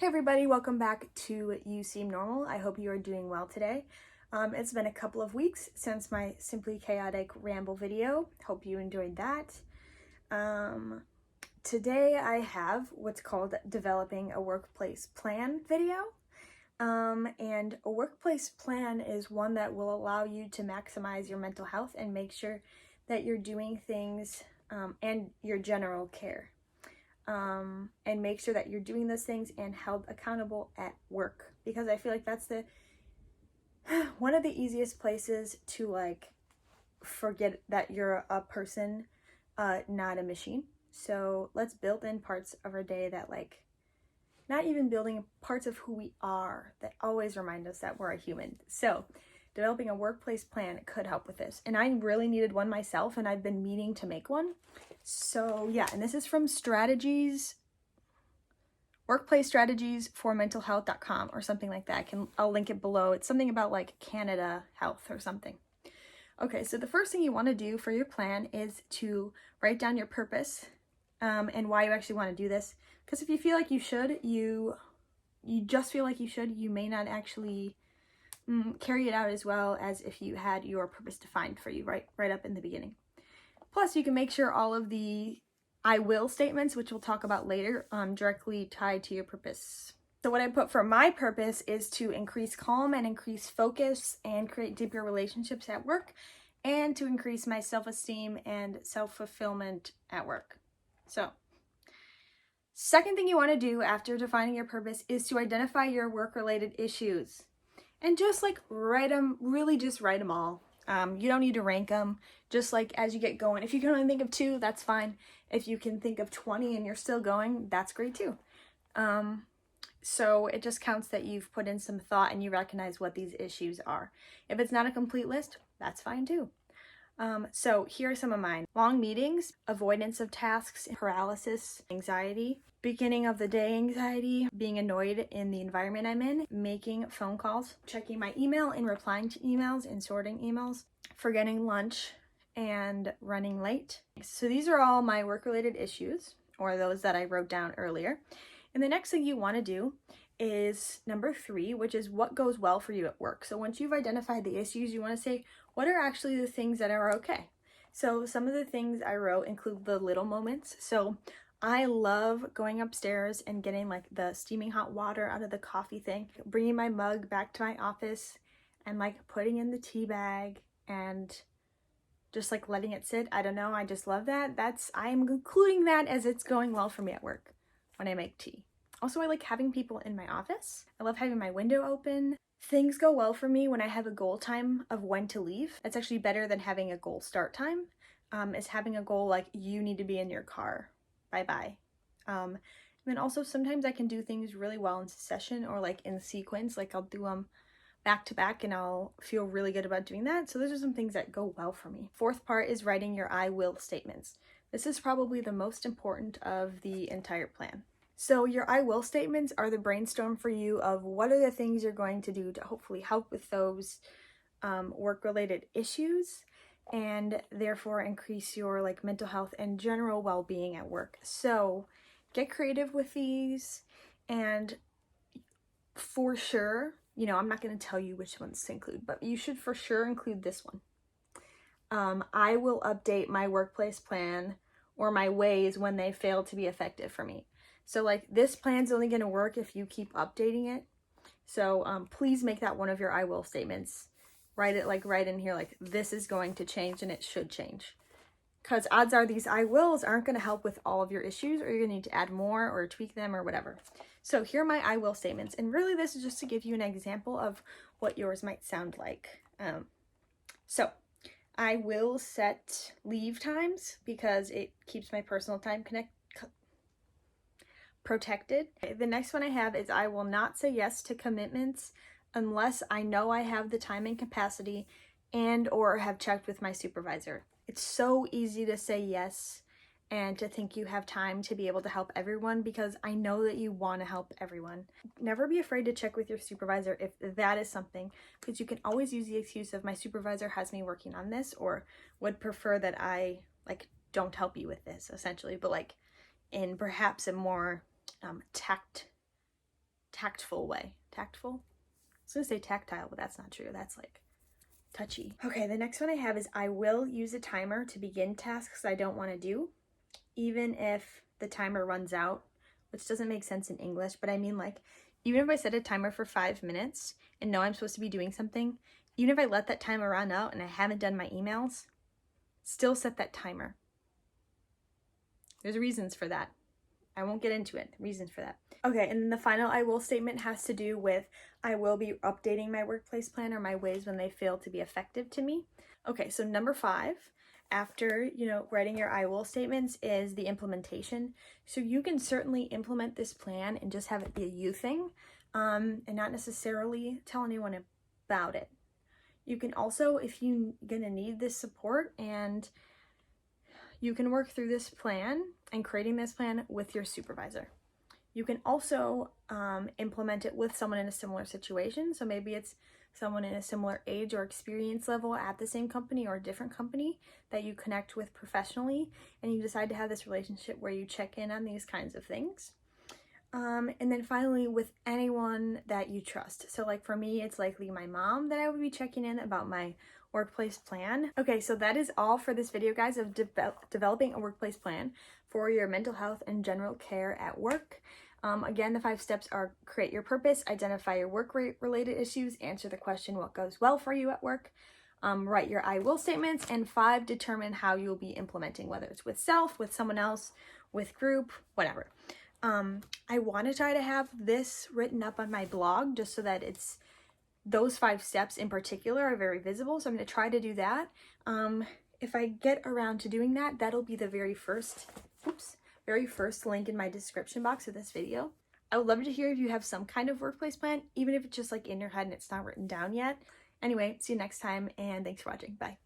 Hey everybody, welcome back to You Seem Normal. I hope you are doing well today. It's been a couple of weeks since my Simply Chaotic Ramble video. Hope you enjoyed that. Today I have what's called Developing a Workplace Plan video. And a workplace plan is one that will allow you to maximize your mental health and make sure that you're doing things and your general care. And make sure that you're doing those things and held accountable at work, because I feel like that's one of the easiest places to like forget that you're a person, not a machine. So let's build in parts of our day that not even building parts of who we are that always remind us that we're a human. So developing a workplace plan could help with this. And I really needed one myself, and I've been meaning to make one. So yeah, and this is from workplace strategies for mental health.com or something like that. I'll link it below. It's something about like Canada Health or something. Okay, so the first thing you want to do for your plan is to write down your purpose and why you actually want to do this. Because if you feel like you should, you just feel like you should, you may not actually carry it out as well as if you had your purpose defined for you right up in the beginning. Plus, you can make sure all of the I will statements, which we'll talk about later, directly tied to your purpose. So what I put for my purpose is to increase calm and increase focus and create deeper relationships at work, and to increase my self-esteem and self-fulfillment at work. So, second thing you want to do after defining your purpose is to identify your work-related issues. And just write them, really just write them all. You don't need to rank them, just as you get going. If you can only think of 2, that's fine. If you can think of 20 and you're still going, that's great too. So it just counts that you've put in some thought and you recognize what these issues are. If it's not a complete list, that's fine too. So here are some of mine. Long meetings, avoidance of tasks, paralysis, anxiety, beginning of the day anxiety, being annoyed in the environment I'm in, making phone calls, checking my email and replying to emails and sorting emails, forgetting lunch, and running late. So these are all my work-related issues, or those that I wrote down earlier. And the next thing you want to do is number 3, which is what goes well for you at work. So once you've identified the issues, you want to say, what are actually the things that are okay? So some of the things I wrote include the little moments. So I love going upstairs and getting the steaming hot water out of the coffee thing, bringing my mug back to my office and putting in the tea bag and just letting it sit. I don't know, I just love that. I'm including that as it's going well for me at work when I make tea. Also, I like having people in my office. I love having my window open. Things go well for me when I have a goal time of when to leave. That's actually better than having a goal start time, is having a goal you need to be in your car. Bye-bye. And then also sometimes I can do things really well in succession or in sequence. I'll do them back to back and I'll feel really good about doing that. So those are some things that go well for me. Fourth part is writing your I will statements. This is probably the most important of the entire plan. So your I will statements are the brainstorm for you of what are the things you're going to do to hopefully help with those work-related issues, and therefore increase your mental health and general well-being at work. So get creative with these, and for sure, I'm not going to tell you which ones to include, but you should for sure include this one. I will update my workplace plan or my ways when they fail to be effective for me. So this plan's only going to work if you keep updating it. So please make that one of your I will statements. Write it right in here, this is going to change and it should change. Because odds are these I wills aren't going to help with all of your issues, or you're going to need to add more or tweak them or whatever. So here are my I will statements. And really this is just to give you an example of what yours might sound like. So I will set leave times because it keeps my personal time protected. Okay, the next one I have is I will not say yes to commitments unless I know I have the time and capacity and or have checked with my supervisor. It's so easy to say yes and to think you have time to be able to help everyone, because I know that you want to help everyone. Never be afraid to check with your supervisor if that is something, because you can always use the excuse of my supervisor has me working on this or would prefer that I don't help you with this, essentially, but in perhaps a more tactful way. Tactful? I was gonna say tactile, but that's not true. That's like touchy. Okay, the next one I have is I will use a timer to begin tasks I don't want to do, even if the timer runs out, which doesn't make sense in English, but I mean, like, even if I set a timer for 5 minutes and know I'm supposed to be doing something, even if I let that timer run out and I haven't done my emails, still set that timer. There's reasons for that. I won't get into it. Reasons for that. Okay, and then the final I will statement has to do with I will be updating my workplace plan or my ways when they fail to be effective to me. Okay, so number 5, after, writing your I will statements is the implementation. So you can certainly implement this plan and just have it be a you thing, and not necessarily tell anyone about it. You can also, if you're gonna need this support, and you can work through this plan and creating this plan with your supervisor. You can also implement it with someone in a similar situation. So maybe it's someone in a similar age or experience level at the same company or a different company that you connect with professionally, and you decide to have this relationship where you check in on these kinds of things. And then finally, with anyone that you trust. So like for me, it's likely my mom that I would be checking in about my workplace plan. Okay, so that is all for this video, guys, of developing a workplace plan for your mental health and general care at work. Again, the 5 steps are: create your purpose, identify your work-related issues, answer the question, what goes well for you at work, write your I will statements, and 5, determine how you'll be implementing, whether it's with self, with someone else, with group, whatever. I want to try to have this written up on my blog just so that it's those 5 steps in particular are very visible. So I'm going to try to do that. If I get around to doing that, that'll be the very first link in my description box of this video. I would love to hear if you have some kind of workplace plan, even if it's just like in your head and it's not written down yet. Anyway, see you next time, and thanks for watching. Bye.